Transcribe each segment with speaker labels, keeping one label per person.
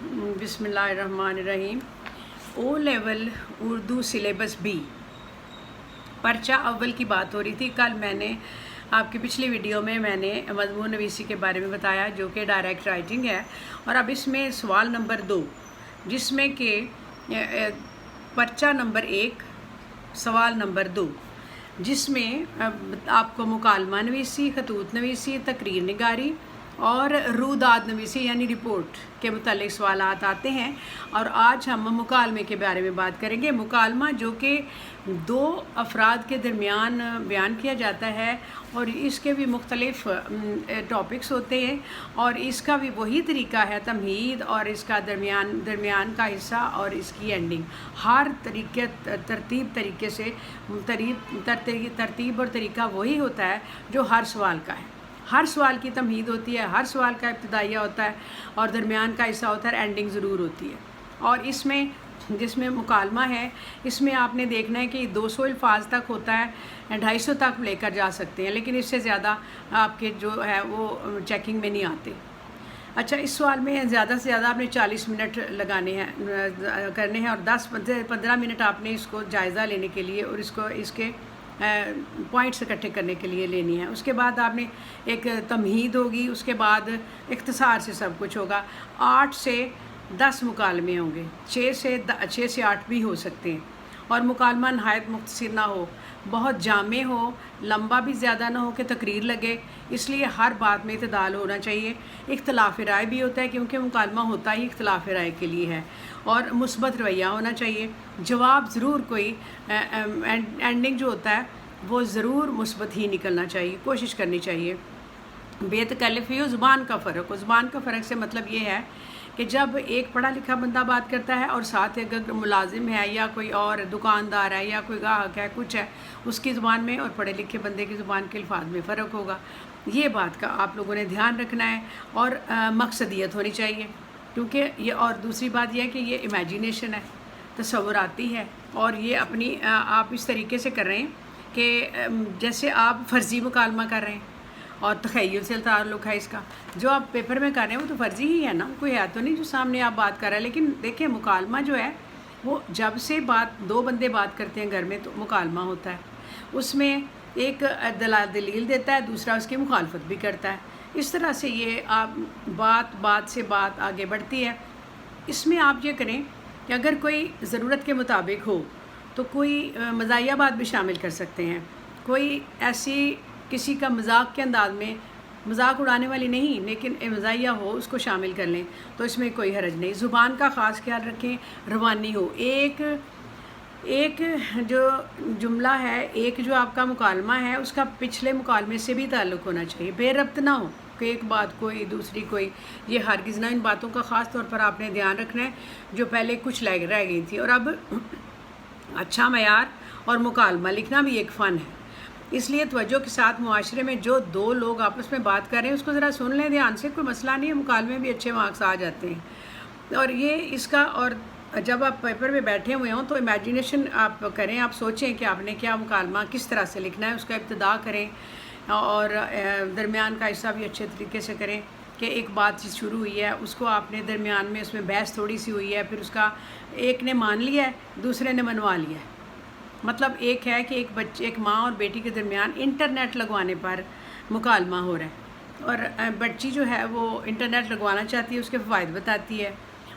Speaker 1: بسم اللہ الرحمن الرحیم۔ او لیول اردو سلیبس بی پرچہ اول کی بات ہو رہی تھی۔ کل میں نے آپ کی پچھلی ویڈیو میں نے مضمون نویسی کے بارے میں بتایا جو کہ ڈائریکٹ رائٹنگ ہے، اور اب اس میں سوال نمبر 2 جس میں کہ پرچہ نمبر 1 سوال نمبر 2 جس میں آپ کو مکالمہ نویسی، خطوط نویسی، تقریر نگاری اور روداد نویسی یعنی رپورٹ کے متعلق سوالات آتے ہیں، اور آج ہم مکالمے کے بارے میں بات کریں گے۔ مکالمہ جو کہ 2 افراد کے درمیان بیان کیا جاتا ہے، اور اس کے بھی مختلف ٹاپکس ہوتے ہیں، اور اس کا بھی وہی طریقہ ہے تمہید، اور اس کا درمیان کا حصہ اور اس کی اینڈنگ، ہر طریقے سے ترتیب اور طریقہ وہی ہوتا ہے جو ہر سوال کا ہے۔ ہر سوال کی تمہید ہوتی ہے، ہر سوال کا ابتدائیہ ہوتا ہے، اور درمیان کا حصہ ہوتا ہے، اینڈنگ ضرور ہوتی ہے۔ اور اس میں جس میں مکالمہ ہے، اس میں آپ نے دیکھنا ہے کہ 200 الفاظ تک ہوتا ہے، 250 تک لے کر جا سکتے ہیں، لیکن اس سے زیادہ آپ کے جو ہے وہ چیکنگ میں نہیں آتے۔ اچھا، اس سوال میں زیادہ سے زیادہ آپ نے 40 منٹ لگانے ہیں کرنے ہیں، اور 10-15 منٹ آپ نے اس کو جائزہ لینے کے لیے اور اس کے پوائنٹس اکٹھے کرنے کے لیے لینی ہے۔ اس کے بعد آپ نے ایک تمہید ہوگی، اس کے بعد اختصار سے سب کچھ ہوگا۔ 8 سے 10 مکالمے ہوں گے، 6 سے 8 بھی ہو سکتے ہیں، اور مکالمہ نہایت مختصر نہ ہو، بہت جامع ہو، لمبا بھی زیادہ نہ ہو کہ تقریر لگے، اس لیے ہر بات میں اعتدال ہونا چاہیے۔ اختلاف رائے بھی ہوتا ہے کیونکہ مکالمہ ہوتا ہی اختلاف رائے کے لیے ہے، اور مثبت رویہ ہونا چاہیے۔ جواب ضرور کوئی اینڈنگ جو ہوتا ہے وہ ضرور مثبت ہی نکلنا چاہیے، کوشش کرنی چاہیے۔ بے تکلفی و زبان کا فرق ہو۔ زبان کا فرق سے مطلب یہ ہے کہ جب ایک پڑھا لکھا بندہ بات کرتا ہے اور ساتھ اگر ملازم ہے یا کوئی اور دکاندار ہے یا کوئی گاہک ہے، کچھ ہے، اس کی زبان میں اور پڑھے لکھے بندے کی زبان کے الفاظ میں فرق ہوگا۔ یہ بات کا آپ لوگوں نے دھیان رکھنا ہے، اور مقصدیت ہونی چاہیے، کیونکہ یہ، اور دوسری بات یہ ہے کہ یہ امیجینیشن ہے، تصوراتی ہے، اور یہ اپنی آپ اس طریقے سے کر رہے ہیں کہ جیسے آپ فرضی مکالمہ کر رہے ہیں، اور تخیل سے تعلق ہے اس کا۔ جو آپ پیپر میں کر رہے ہیں وہ تو فرضی ہی ہے نا، کوئی ہے تو نہیں جو سامنے آپ بات کر رہے ہیں۔ لیکن دیکھیں، مکالمہ جو ہے وہ جب سے 2 بندے بات کرتے ہیں گھر میں تو مکالمہ ہوتا ہے، اس میں ایک دلیل دیتا ہے، دوسرا اس کی مخالفت بھی کرتا ہے۔ اس طرح سے یہ آپ بات سے بات آگے بڑھتی ہے۔ اس میں آپ یہ کریں کہ اگر کوئی ضرورت کے مطابق ہو تو کوئی مزاحیہ بات بھی شامل کر سکتے ہیں، کوئی ایسی کسی کا مذاق کے انداز میں، مذاق اڑانے والی نہیں لیکن مزاحیہ ہو، اس کو شامل کر لیں تو اس میں کوئی حرج نہیں۔ زبان کا خاص خیال رکھیں، روانی ہو۔ ایک جو جملہ ہے، ایک جو آپ کا مکالمہ ہے، اس کا پچھلے مکالمے سے بھی تعلق ہونا چاہیے، بے ربط نہ ہو کہ ایک بات کوئی دوسری کوئی، یہ ہرگز نہ۔ ان باتوں کا خاص طور پر آپ نے دھیان رکھنا ہے جو پہلے کچھ رہ گئی تھی۔ اور اب اچھا معیار اور مکالمہ لکھنا بھی ایک فن ہے، اس لیے توجہ کے ساتھ معاشرے میں جو 2 لوگ آپس میں بات کر رہے ہیں اس کو ذرا سن لیں دھیان سے، کوئی مسئلہ نہیں ہے، مکالمے بھی اچھے مارکس آ جاتے ہیں۔ اور یہ اس کا، اور جب آپ پیپر میں بیٹھے ہوئے ہوں تو امیجینیشن آپ کریں، آپ سوچیں کہ آپ نے کیا مکالمہ کس طرح سے لکھنا ہے، اس کا ابتدا کریں، اور درمیان کا حصہ بھی اچھے طریقے سے کریں کہ ایک بات چیز شروع ہوئی ہے، اس کو آپ نے درمیان میں اس میں بحث تھوڑی سی ہوئی ہے، پھر اس کا ایک نے مان لیا ہے، دوسرے نے منوا لیا ہے۔ مطلب ایک ہے کہ ایک ماں اور بیٹی کے درمیان انٹرنیٹ لگوانے پر مکالمہ ہو رہا ہے، اور بچی جو ہے وہ انٹرنیٹ لگوانا چاہتی ہے، اس کے فوائد بتاتی ہے،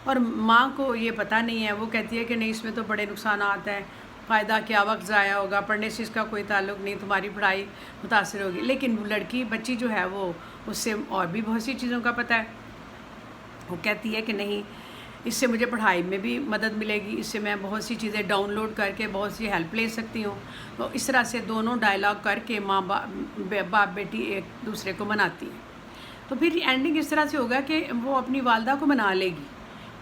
Speaker 1: اور ماں کو یہ پتہ نہیں ہے، وہ کہتی ہے کہ نہیں، اس میں تو بڑے نقصانات ہیں، فائدہ کیا، وقت ضائع ہوگا، پڑھنے سے اس کا کوئی تعلق نہیں، تمہاری پڑھائی متاثر ہوگی۔ لیکن بچی جو ہے وہ اس سے اور بھی بہت سی چیزوں کا پتہ ہے، وہ کہتی ہے کہ نہیں، اس سے مجھے پڑھائی میں بھی مدد ملے گی، اس سے میں بہت سی چیزیں ڈاؤن لوڈ کر کے بہت سی ہیلپ لے سکتی ہوں۔ تو اس طرح سے دونوں ڈائلاگ کر کے ماں باپ بیٹی ایک دوسرے کو مناتی ہے۔ تو پھر اینڈنگ اس طرح سے ہوگا کہ وہ اپنی والدہ کو منا لے گی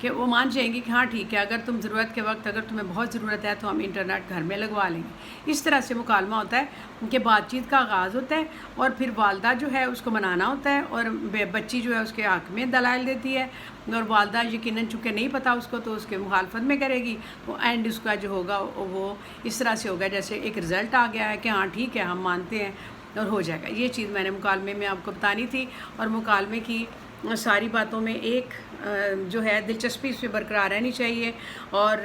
Speaker 1: کہ وہ مان جائیں گی کہ ہاں ٹھیک ہے، اگر تم ضرورت کے وقت، اگر تمہیں بہت ضرورت ہے تو ہم انٹرنیٹ گھر میں لگوا لیں گے۔ اس طرح سے مکالمہ ہوتا ہے کہ بات چیت کا آغاز ہوتا ہے، اور پھر والدہ جو ہے اس کو منانا ہوتا ہے، اور بچی جو ہے اس کے حق میں دلائل دیتی ہے، اور والدہ یقیناً چونکہ نہیں پتہ اس کو تو اس کے مخالفت میں کرے گی، تو اینڈ اس کا جو ہوگا وہ اس طرح سے ہوگا جیسے ایک رزلٹ آ گیا ہے کہ ہاں ٹھیک ہے، ہم مانتے ہیں، اور ہو جائے گا۔ یہ چیز میں نے مکالمے میں آپ کو بتانی تھی، اور مکالمے کی ساری باتوں میں ایک جو ہے دلچسپی اس پہ برقرار رہنی چاہیے، اور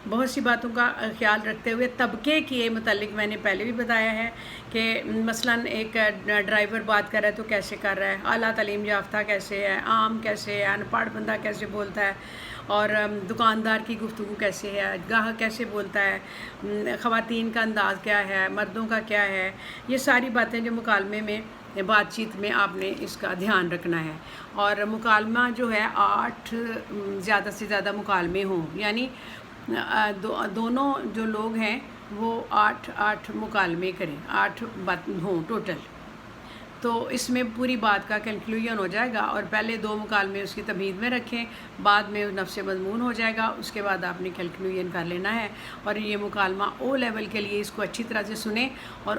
Speaker 1: بہت سی باتوں کا خیال رکھتے ہوئے طبقے کے متعلق میں نے پہلے بھی بتایا ہے کہ مثلا ایک ڈرائیور بات کر رہا ہے تو کیسے کر رہا ہے، اعلیٰ تعلیم یافتہ کیسے ہے، عام کیسے ہے، ان پڑھ بندہ کیسے بولتا ہے، اور دکاندار کی گفتگو کیسے ہے، گاہک کیسے بولتا ہے، خواتین کا انداز کیا ہے، مردوں کا کیا ہے، یہ ساری باتیں جو مکالمے میں بات چیت میں آپ نے اس کا دھیان رکھنا ہے۔ اور مکالمہ جو ہے 8 زیادہ سے زیادہ مکالمے ہوں، یعنی دونوں جو لوگ ہیں وہ 8 مکالمے کریں، 8 بات ہوں ٹوٹل، تو اس میں پوری بات کا کنکلوژن ہو جائے گا، اور پہلے 2 مکالمے اس کی تمہید میں رکھیں، بعد میں نفس مضمون ہو جائے گا، اس کے بعد آپ نے کنکلوژن کر لینا ہے۔ اور یہ مکالمہ او لیول کے لیے اس کو اچھی طرح سے سنیں، اور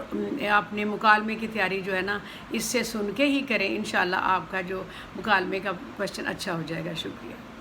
Speaker 1: آپ نے مکالمے کی تیاری جو ہے نا اس سے سن کے ہی کریں، انشاءاللہ آپ کا جو مکالمے کا کوشچن اچھا ہو جائے گا۔ شکریہ۔